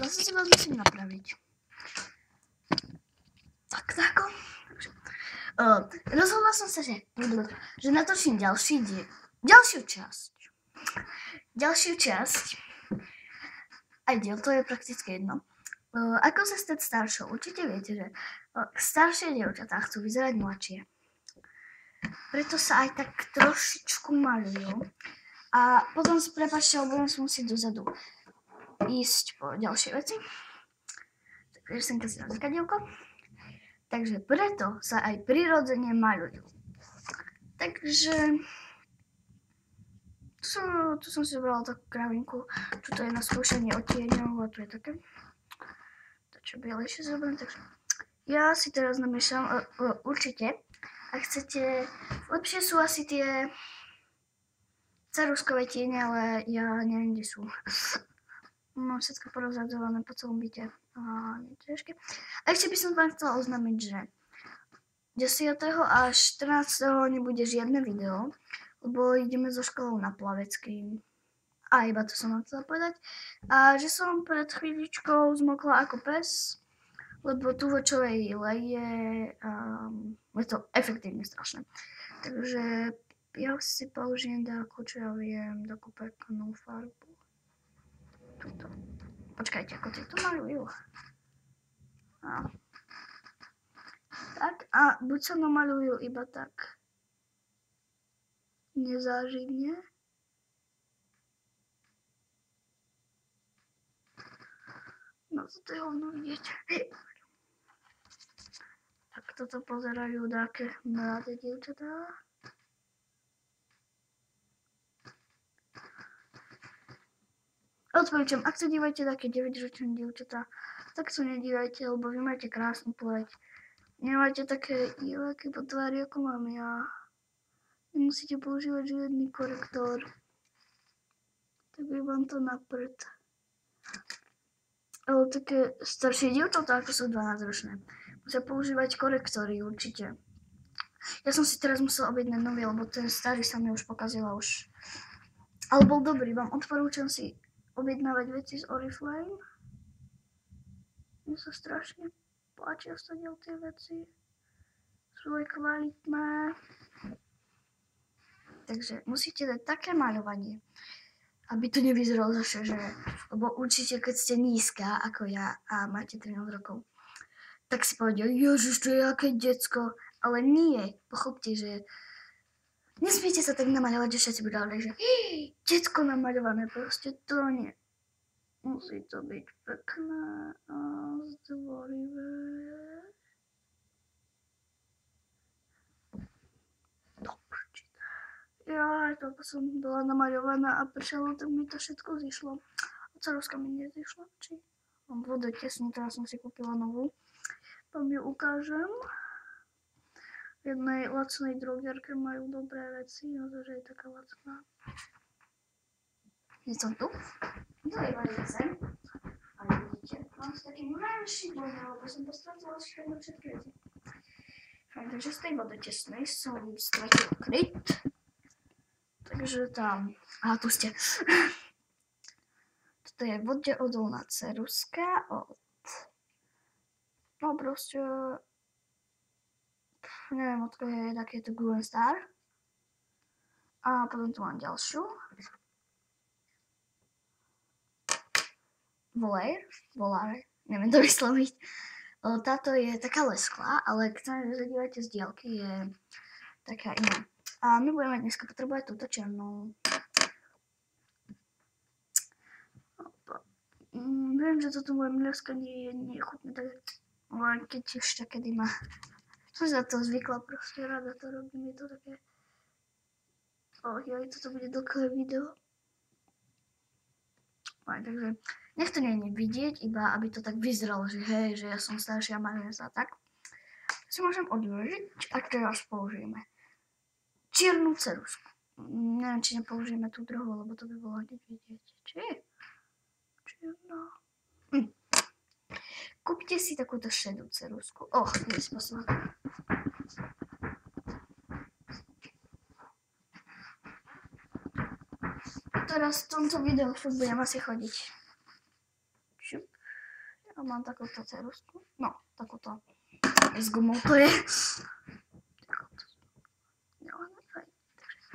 Zase si vás musím napraviť. Tak. Rozhodla som sa, že natočím ďalšiu časť. Aj diel, to je prakticky jedno. Ako sa stať staršou? Určite viete, že staršie dievčatá chcú vyzerať mladšie. Preto sa aj tak trošičku malujú. A potom si prepáčte, lebo budem si musieť dozadu ísť po ďalšie veci. Takže sem si dám zrkadielko. Takže preto sa aj prirodzene maľujú. Takže tu som si zobrala takú kravinku. Tuto je na skúšanie odtieňov a tu je také. To čo bielejšie zoberiem. Takže ja si teraz namiešam určite. Ak chcete, lepšie sú asi tie ceruskové tiene, ale ja neviem, kde sú. Mám všetko porozhadzované po celom byte. A ešte by som vám chcela oznámiť, že 10. až 14. nebude žiadne video, lebo ideme so školou na plavecký. A iba to som vám chcela povedať. A že som pred chvíľičkou zmokla ako pes, lebo tu vočovej leje je to efektívne strašné. Takže ja si použijem takú, čo ja viem, takú peknú farbu. Tuto. Počkajte, ako tieto malujú. Tak, a buď sa namalujú iba tak nezáživne. No toto je hovno vidieť. Tak toto pozerajú také mladé dievčatá. Odporúčam, ak sa dívajte také 9-ročné dievčatá, tak sa nedívajte, lebo vy máte krásnu pleť. Nemáte také diváky po tvári, ako mám ja. Nemusíte používať žiadny korektor. Tak by vám to na prd. Ale také staršie dievčatá, ako sú 12-ročné, musia používať korektory určite. Ja som si teraz musela objednať nový, lebo ten starý sa mi už pokazil už. Ale bol dobrý, vám odporúčam si objednávať veci z Oriflame. Mne sa strašne páčia stadiaľ tie veci. Sú aj kvalitné. Takže musíte dať také maľovanie, aby to nevyzeralo zase, že... Lebo určite, keď ste nízka, ako ja, a máte 13 rokov, tak si povedia, ježiš, to je aké decko. Ale nie, pochopte, že nesmiete sa tak namaľovať, že všetci budú hovoriť, že decko namaľované, proste to nie. Musí to byť pekné a zdvorivé. Ja, toľko som bola namaľovaná a pršalo, tak mi to všetko zišlo. A ceruska mi nezišla, či? Mám vodotesnú, teraz som si kúpila novú. Vám ju ukážem. V jednej lacnej drogerke majú dobré veci, naozaj je taká lacná. Je som tu? To je varice. A vidíte, mám si taký menší dômer, lebo som postratila všetky veci. Takže z tej vodotesnej som stratila kryt. Takže tam... Aha, tu ste. Toto je vodeodolná ceruska od... No proste... Neviem, odkiaľ je takéto Glue & Star. A potom tu mám ďalšiu. Volare, neviem to vysloviť. Táto je taká lesklá, ale keď sa zadívate z diaľky, je taká iná. A my budeme dneska potrebovať túto černú. Viem, že toto moje mlieskanie nie je chutné, tak ale keď ešte kedy má. Som za to zvykla, proste rada to robím, je to také... toto bude dlhé video. Takže nech to nie je vidieť, iba aby to tak vyzeralo, že hej, že ja som staršia, malujem sa tak. Si môžem odložiť a teraz použijeme čiernu cerusku. Neviem, či nepoužijeme tú druhú, lebo to by bolo hneď vidieť. Či? Čierna. Kúpte si takúto šedú cerusku. Nesposlala. Teraz v tomto videu furt budem asi chodiť. a mám takúto ceruzku. No, takúto s gumou to je.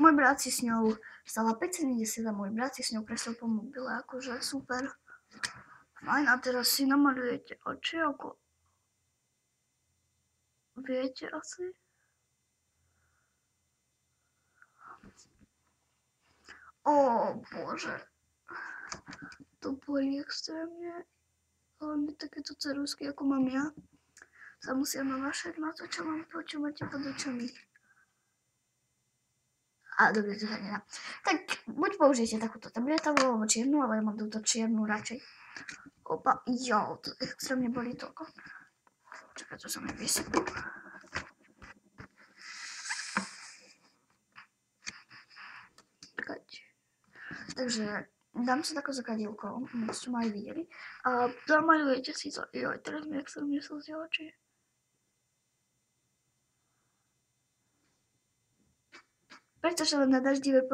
Môj brat si s ňou stala 5,70 a môj brat si s ňou kreslil po mobile, akože super. Fajn, a teraz si namalujete oči, ako viete asi. Ó, bože. To bolí extrémne. Hlavne takéto ceruzky, ako mám ja, sa musia nanašať na to, čo mám počúvať pod očami. A dobre, to sa nedá. Tak buď použijete takúto tabletovú alebo čiernu, ale ja mám túto čiernu radšej. Opa, jo, to extrémne bolí toľko. Čakaj, to sa mi vysyplo. Takže dám si takú zakadielko, ste ma aj videli. A zamalujete si to. Joj, teraz mi extrémne slzy oči. Prečo sa len na daždivé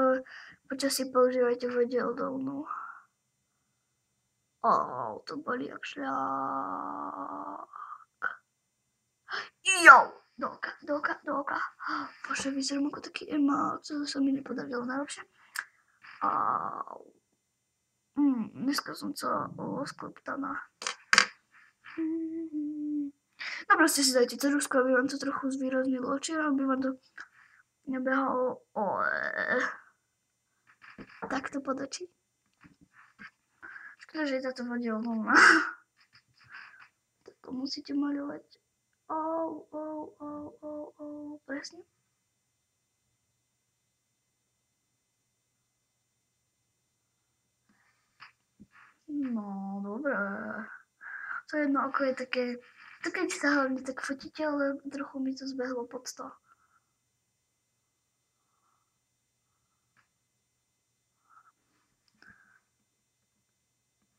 počasí používate vodeodolnú? To bolí jak šľak. Jo! Do oka. Bože, vyzerám ako taký emák, to sa mi nepodarilo najlepšie. Dneska som celá skloptaná. No proste si dajte ceruzku, aby vám to trochu zvýraznilo oči, aby vám to nebehalo takto pod oči. Škoda, že je táto vodeodolná. Tak to musíte maľovať. Presne. No, dobré. To jedno oko je také, keď sa hlavne tak fotíte, ale trochu mi to zbehlo pod to.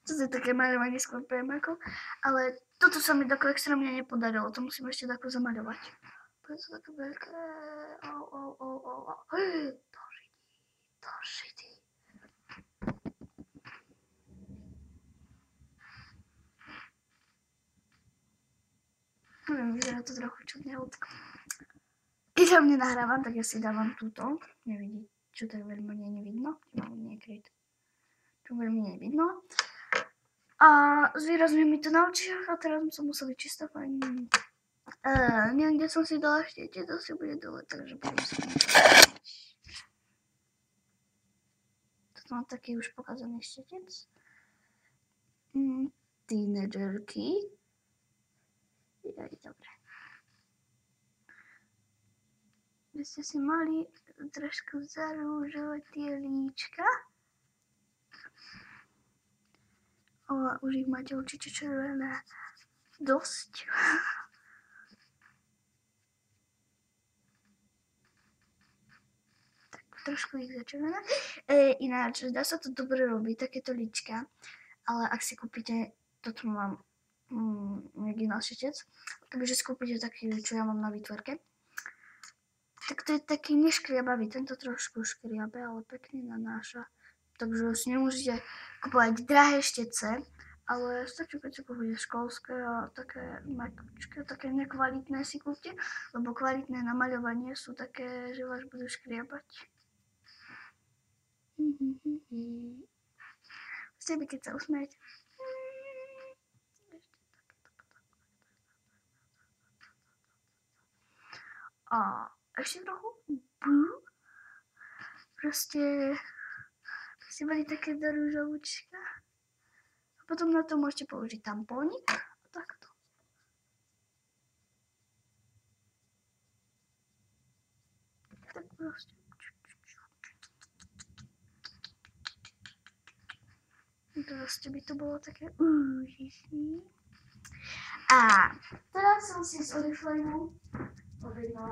Toto je také maľovanie skôr premako, ale toto sa mi tako extrémne nepodarilo, to musím ešte tako zamaľovať. To je také veľké, to šití. Vyzerá to trochu čudne ľudsko. Keď sa mne nahrávam, tak ja si dávam túto, nevidí, čo tak veľmi nevidno, mám niekryt, čo veľmi nevidno. A zvýrazňuje mi to na očiach a teraz som musela čisto pani. Neviem, kde som si dala štiete, to si bude dole, takže budem sa toto mám taký už pokazaný štetec. Tínedžerky. Dobre. Vy ste si mali trošku zarúžovať tie líčka. Už ich máte určite červené dosť. Tak trošku ich začervené. Ináč, dá sa to dobre robiť, takéto líčka, ale ak si kúpite, toto mám originál štetec, takže si kúpite taký, čo ja mám na výtvorke, tak to je taký neškriabavý, tento trošku škriabe, ale pekne nanáša. Takže si nemôžete kupovať drahé štece, ale stačí, keď si kúpite školské a také mekučké, také nekvalitné si kúpte, lebo kvalitné namaľovanie sú také, že vás budú škriabať. Chcete by, keď sa usmiete. A ešte trochu. Proste mali také do rúžovúčka. A potom na to môžete použiť tampónik. A takto. Tak proste. Proste by to bolo také úžasné. A teraz som si s Oriflameom objednala